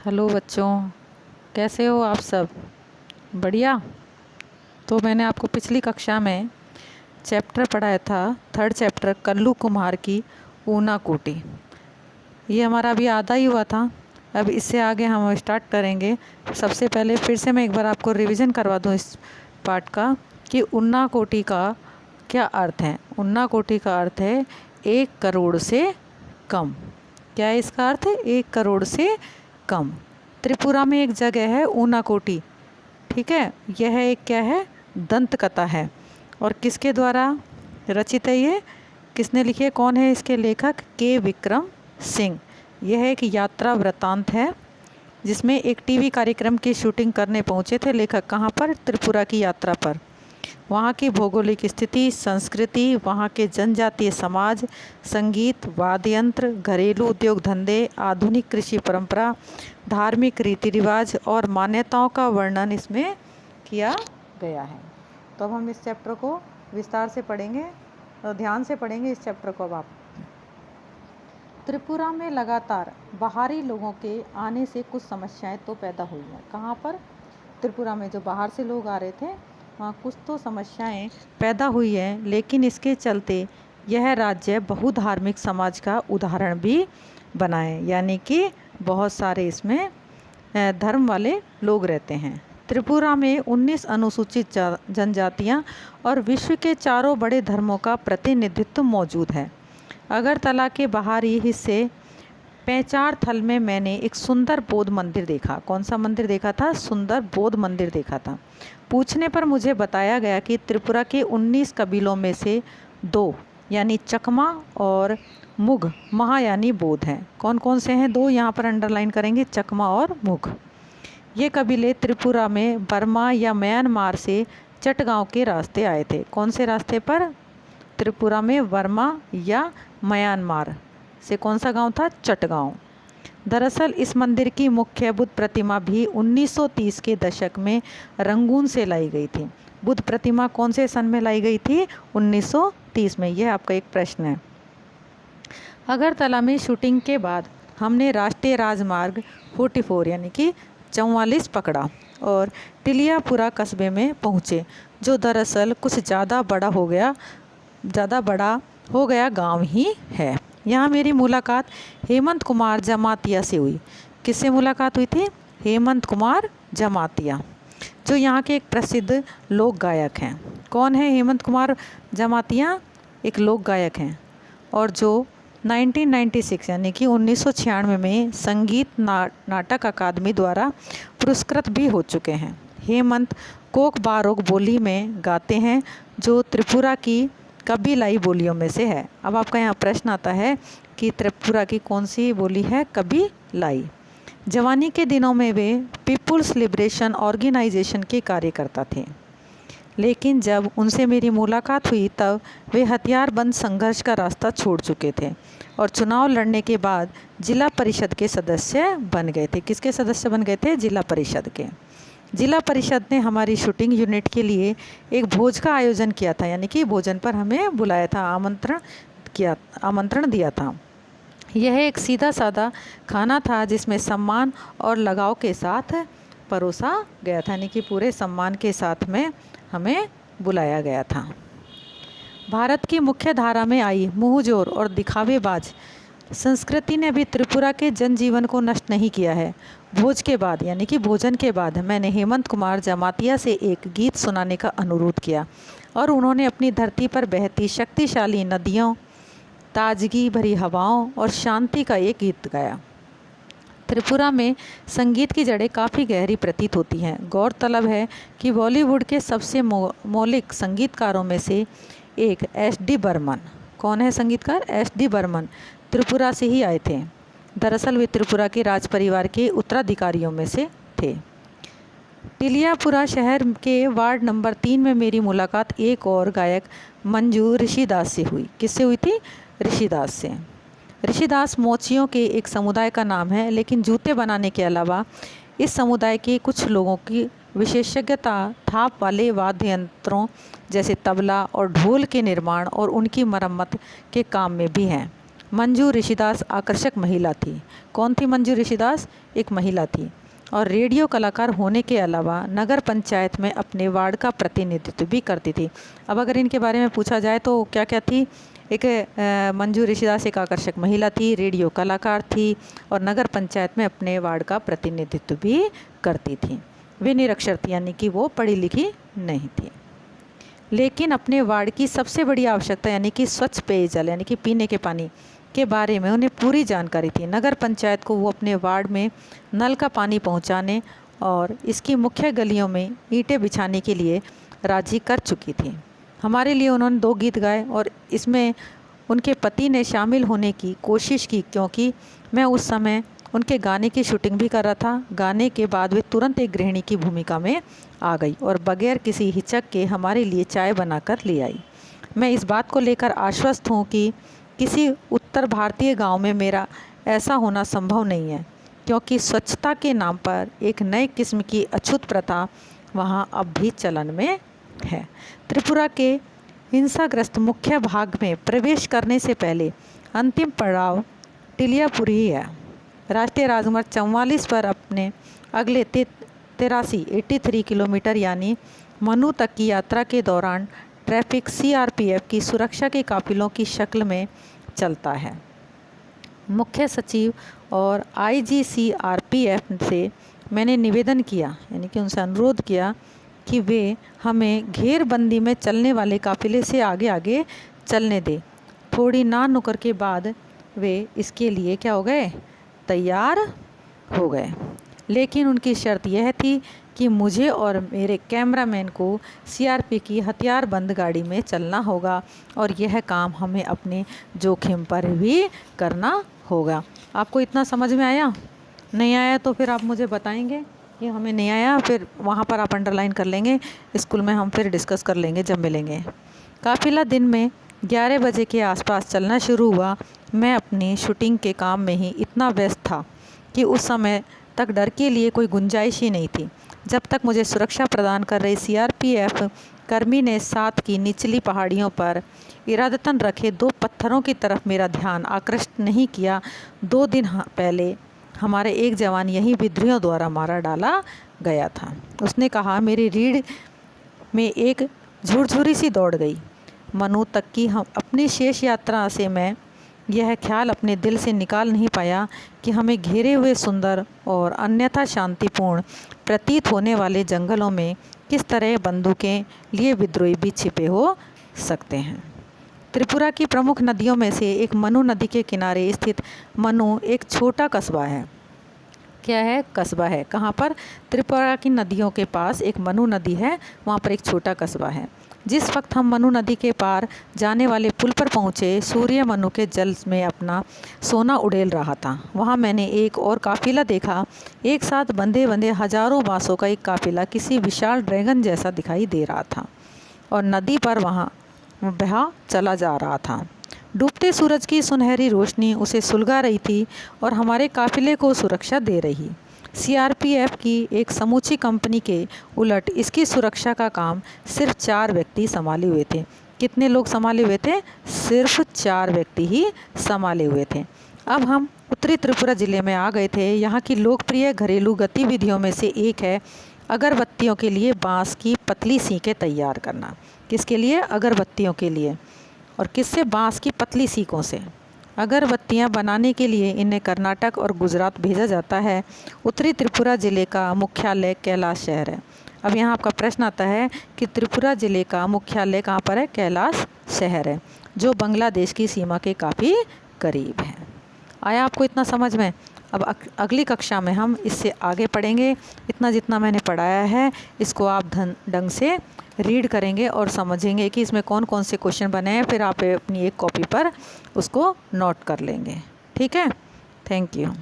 Hello बच्चों, कैसे हो आप सब? बढ़िया। तो मैंने आपको पिछली कक्षा में चैप्टर पढ़ाया था, थर्ड चैप्टर कल्लू कुम्हार की ऊना कोटी। ये हमारा अभी आधा ही हुआ था। अब इससे आगे हम स्टार्ट करेंगे। सबसे पहले फिर से मैं एक बार आपको रिवीजन करवा दूँ इस पार्ट का कि ऊना कोटी का क्या अर्थ है। ऊना कोटी का अर्थ है 1 करोड़ से कम। क्या है इसका अर्थ? 1 करोड़ से कम। त्रिपुरा में एक जगह है ऊना कोटी, ठीक है। यह एक क्या है? दंत कथा है। और किसके द्वारा रचित है ये? किसने लिखी है? कौन है इसके लेखक? के विक्रम सिंह। यह एक यात्रा वृत्तांत है जिसमें एक टीवी कार्यक्रम की शूटिंग करने पहुंचे थे लेखक। कहाँ पर? त्रिपुरा की यात्रा पर। वहाँ की भौगोलिक स्थिति, संस्कृति, वहाँ के जनजातीय समाज, संगीत, वाद्य यंत्र, घरेलू उद्योग धंधे, आधुनिक कृषि परंपरा, धार्मिक रीति रिवाज और मान्यताओं का वर्णन इसमें किया गया है। तो अब हम इस चैप्टर को विस्तार से पढ़ेंगे और ध्यान से पढ़ेंगे इस चैप्टर को। अब आप त्रिपुरा में लगातार बाहरी लोगों के आने से कुछ समस्याएं तो पैदा हुई हैं। कहाँ पर? त्रिपुरा में जो बाहर से लोग आ रहे थे वहाँ कुछ तो समस्याएं पैदा हुई हैं, लेकिन इसके चलते यह राज्य बहुधार्मिक समाज का उदाहरण भी बना है। यानी कि बहुत सारे इसमें धर्म वाले लोग रहते हैं। त्रिपुरा में 19 अनुसूचित जनजातियाँ और विश्व के चारों बड़े धर्मों का प्रतिनिधित्व मौजूद है। अगरतला के बाहरी हिस्से पैंचार थल में मैंने एक सुंदर बौद्ध मंदिर देखा। कौन सा मंदिर देखा था? सुंदर बौद्ध मंदिर देखा था। पूछने पर मुझे बताया गया कि त्रिपुरा के 19 कबीलों में से 2 यानी चकमा और मुघ महायानी बौद्ध हैं। कौन कौन से हैं? 2 यहाँ पर अंडरलाइन करेंगे, चकमा और मुघ। ये कबीले त्रिपुरा में बर्मा या म्यांमार से चटगांव के रास्ते आए थे। कौन से रास्ते पर? त्रिपुरा में बर्मा या म्यांमार से कौन सा गांव था? चटगांव। दरअसल इस मंदिर की मुख्य बुद्ध प्रतिमा भी 1930 के दशक में रंगून से लाई गई थी। बुद्ध प्रतिमा कौन से सन में लाई गई थी? 1930 में। यह आपका एक प्रश्न है। अगरतला में शूटिंग के बाद हमने राष्ट्रीय राजमार्ग 44 यानी कि 44 पकड़ा और टिलियापुरा कस्बे में पहुँचे, जो दरअसल कुछ ज़्यादा बड़ा हो गया गांव ही है। यहाँ मेरी मुलाकात हेमंत कुमार जमातिया से हुई। किससे मुलाकात हुई थी? हेमंत कुमार जमातिया, जो यहाँ के एक प्रसिद्ध लोक गायक हैं। कौन है हेमंत कुमार जमातिया? एक लोक गायक हैं और जो 1996 यानी कि 1996 में संगीत नाटक अकादमी द्वारा पुरस्कृत भी हो चुके हैं। हेमंत कोक बारोक बोली में गाते हैं, जो त्रिपुरा की कबीलाई बोलियों में से है। अब आपका यहाँ प्रश्न आता है कि त्रिपुरा की कौन सी बोली है? कबीलाई। जवानी के दिनों में वे पीपुल्स लिबरेशन ऑर्गेनाइजेशन के कार्यकर्ता थे, लेकिन जब उनसे मेरी मुलाकात हुई तब वे हथियारबंद संघर्ष का रास्ता छोड़ चुके थे और चुनाव लड़ने के बाद जिला परिषद के सदस्य बन गए थे। किसके सदस्य बन गए थे? जिला परिषद के। जिला परिषद ने हमारी शूटिंग यूनिट के लिए एक भोज का आयोजन किया था, यानी कि भोजन पर हमें बुलाया था, आमंत्रण दिया था। यह एक सीधा साधा खाना था जिसमें सम्मान और लगाव के साथ परोसा गया था, यानी कि पूरे सम्मान के साथ में हमें बुलाया गया था। भारत की मुख्य धारा में आई मुंहजोर और दिखावेबाज संस्कृति ने भी त्रिपुरा के जनजीवन को नष्ट नहीं किया है। भोज के बाद यानी कि भोजन के बाद मैंने हेमंत कुमार जमातिया से एक गीत सुनाने का अनुरोध किया और उन्होंने अपनी धरती पर बहती शक्तिशाली नदियों, ताजगी भरी हवाओं और शांति का एक गीत गाया। त्रिपुरा में संगीत की जड़ें काफ़ी गहरी प्रतीत होती हैं। गौरतलब है कि बॉलीवुड के सबसे मौलिक संगीतकारों में से एक एस.डी. बर्मन। कौन है संगीतकार? एस.डी. बर्मन त्रिपुरा से ही आए थे। दरअसल वे त्रिपुरा के राज परिवार के उत्तराधिकारियों में से थे। टिलियापुरा शहर के वार्ड नंबर 3 में मेरी मुलाकात एक और गायक मंजू ऋषिदास से हुई। किससे हुई थी? ऋषिदास से। ऋषिदास मोचियों के एक समुदाय का नाम है, लेकिन जूते बनाने के अलावा इस समुदाय के कुछ लोगों की विशेषज्ञता थाप वाले वाद्य यंत्रों जैसे तबला और ढोल के निर्माण और उनकी मरम्मत के काम में भी है। मंजू ऋषिदास आकर्षक महिला थी। कौन थी मंजू ऋषिदास? एक महिला थी और रेडियो कलाकार होने के अलावा नगर पंचायत में अपने वार्ड का प्रतिनिधित्व भी करती थी। अब अगर इनके बारे में पूछा जाए तो क्या क्या थी? एक मंजू ऋषिदास एक आकर्षक महिला थी, रेडियो कलाकार थी और नगर पंचायत में अपने वार्ड का प्रतिनिधित्व भी करती थी। वे निरक्षर थी, यानी कि वो पढ़ी लिखी नहीं थी, लेकिन अपने वार्ड की सबसे बड़ी आवश्यकता यानी कि स्वच्छ पेयजल यानी कि पीने के पानी के बारे में उन्हें पूरी जानकारी थी। नगर पंचायत को वो अपने वार्ड में नल का पानी पहुंचाने और इसकी मुख्य गलियों में ईंटें बिछाने के लिए राजी कर चुकी थी। हमारे लिए उन्होंने 2 गीत गाए और इसमें उनके पति ने शामिल होने की कोशिश की, क्योंकि मैं उस समय उनके गाने की शूटिंग भी कर रहा था। गाने के बाद वे तुरंत एक गृहिणी की भूमिका में आ गई और बगैर किसी हिचक के हमारे लिए चाय बनाकर ले आई। मैं इस बात को लेकर आश्वस्त हूँ कि किसी उत्तर भारतीय गांव में मेरा ऐसा होना संभव नहीं है, क्योंकि स्वच्छता के नाम पर एक नए किस्म की अछूत प्रथा वहाँ अब भी चलन में है। त्रिपुरा के हिंसाग्रस्त मुख्य भाग में प्रवेश करने से पहले अंतिम पड़ाव टिलियापुरी है। राष्ट्रीय राजमार्ग 44 पर अपने अगले 83 किलोमीटर यानी मनु तक की यात्रा के दौरान ट्रैफिक सीआरपीएफ की सुरक्षा के काफिलों की शक्ल में चलता है। मुख्य सचिव और आईजी सीआरपीएफ से मैंने निवेदन किया, यानी कि उनसे अनुरोध किया कि वे हमें घेरबंदी में चलने वाले काफिले से आगे आगे चलने दें। थोड़ी ना नुकर के बाद वे इसके लिए क्या हो गए? तैयार हो गए, लेकिन उनकी शर्त यह थी कि मुझे और मेरे कैमरामैन को सीआरपी की हथियारबंद गाड़ी में चलना होगा और यह काम हमें अपने जोखिम पर भी करना होगा। आपको इतना समझ में आया? नहीं आया तो फिर आप मुझे बताएंगे कि हमें नहीं आया, फिर वहाँ पर आप अंडरलाइन कर लेंगे। स्कूल में हम फिर डिस्कस कर लेंगे जब मिलेंगे। काफिला दिन में 11 बजे के आसपास चलना शुरू हुआ। मैं अपनी शूटिंग के काम में ही इतना व्यस्त था कि उस समय तक डर के लिए कोई गुंजाइश ही नहीं थी। जब तक मुझे सुरक्षा प्रदान कर रहे सीआरपीएफ कर्मी ने साथ की निचली पहाड़ियों पर इरादतन रखे 2 पत्थरों की तरफ मेरा ध्यान आकृष्ट नहीं किया। 2 दिन पहले हमारे एक जवान यहीं विद्रोहियों द्वारा मारा डाला गया था। उसने कहा, मेरी रीढ़ में एक झुरझुरी सी दौड़ गई। मनु तक की हम अपनी शेष यात्रा से मैं यह ख्याल अपने दिल से निकाल नहीं पाया कि हमें घेरे हुए सुंदर और अन्यथा शांतिपूर्ण प्रतीत होने वाले जंगलों में किस तरह बंदूकें लिए विद्रोही भी छिपे हो सकते हैं। त्रिपुरा की प्रमुख नदियों में से एक मनु नदी के किनारे स्थित मनु एक छोटा कस्बा है। क्या है? कस्बा है। कहाँ पर? त्रिपुरा की नदियों के पास एक मनु नदी है, वहाँ पर एक छोटा कस्बा है। जिस वक्त हम मनु नदी के पार जाने वाले पुल पर पहुँचे, सूर्य मनु के जल में अपना सोना उड़ेल रहा था। वहाँ मैंने एक और काफिला देखा। एक साथ बंधे बंधे हजारों बांसों का एक काफिला किसी विशाल ड्रैगन जैसा दिखाई दे रहा था और नदी पर वहाँ बहा चला जा रहा था। डूबते सूरज की सुनहरी रोशनी उसे सुलगा रही थी और हमारे काफिले को सुरक्षा दे रही। सीआरपीएफ की एक समूची कंपनी के उलट इसकी सुरक्षा का काम सिर्फ 4 व्यक्ति संभाले हुए थे। कितने लोग संभाले हुए थे? सिर्फ 4 व्यक्ति ही संभाले हुए थे। अब हम उत्तरी त्रिपुरा जिले में आ गए थे। यहाँ की लोकप्रिय घरेलू गतिविधियों में से एक है अगरबत्तियों के लिए बांस की पतली सीकें तैयार करना। किसके लिए? अगरबत्तियों के लिए। और किससे? बांस की पतली सीकों से। अगरबत्तियां बनाने के लिए इन्हें कर्नाटक और गुजरात भेजा जाता है। उत्तरी त्रिपुरा जिले का मुख्यालय कैलाश शहर है। अब यहाँ आपका प्रश्न आता है कि त्रिपुरा जिले का मुख्यालय कहाँ पर है? कैलाश शहर है, जो बांग्लादेश की सीमा के काफ़ी करीब है। आया आपको इतना समझ में? अब अगली कक्षा में हम इससे आगे पढ़ेंगे। इतना जितना मैंने पढ़ाया है इसको आप ढंग से रीड करेंगे और समझेंगे कि इसमें कौन कौन से क्वेश्चन बने हैं। फिर आप अपनी एक कॉपी पर उसको नोट कर लेंगे। ठीक है? Thank you.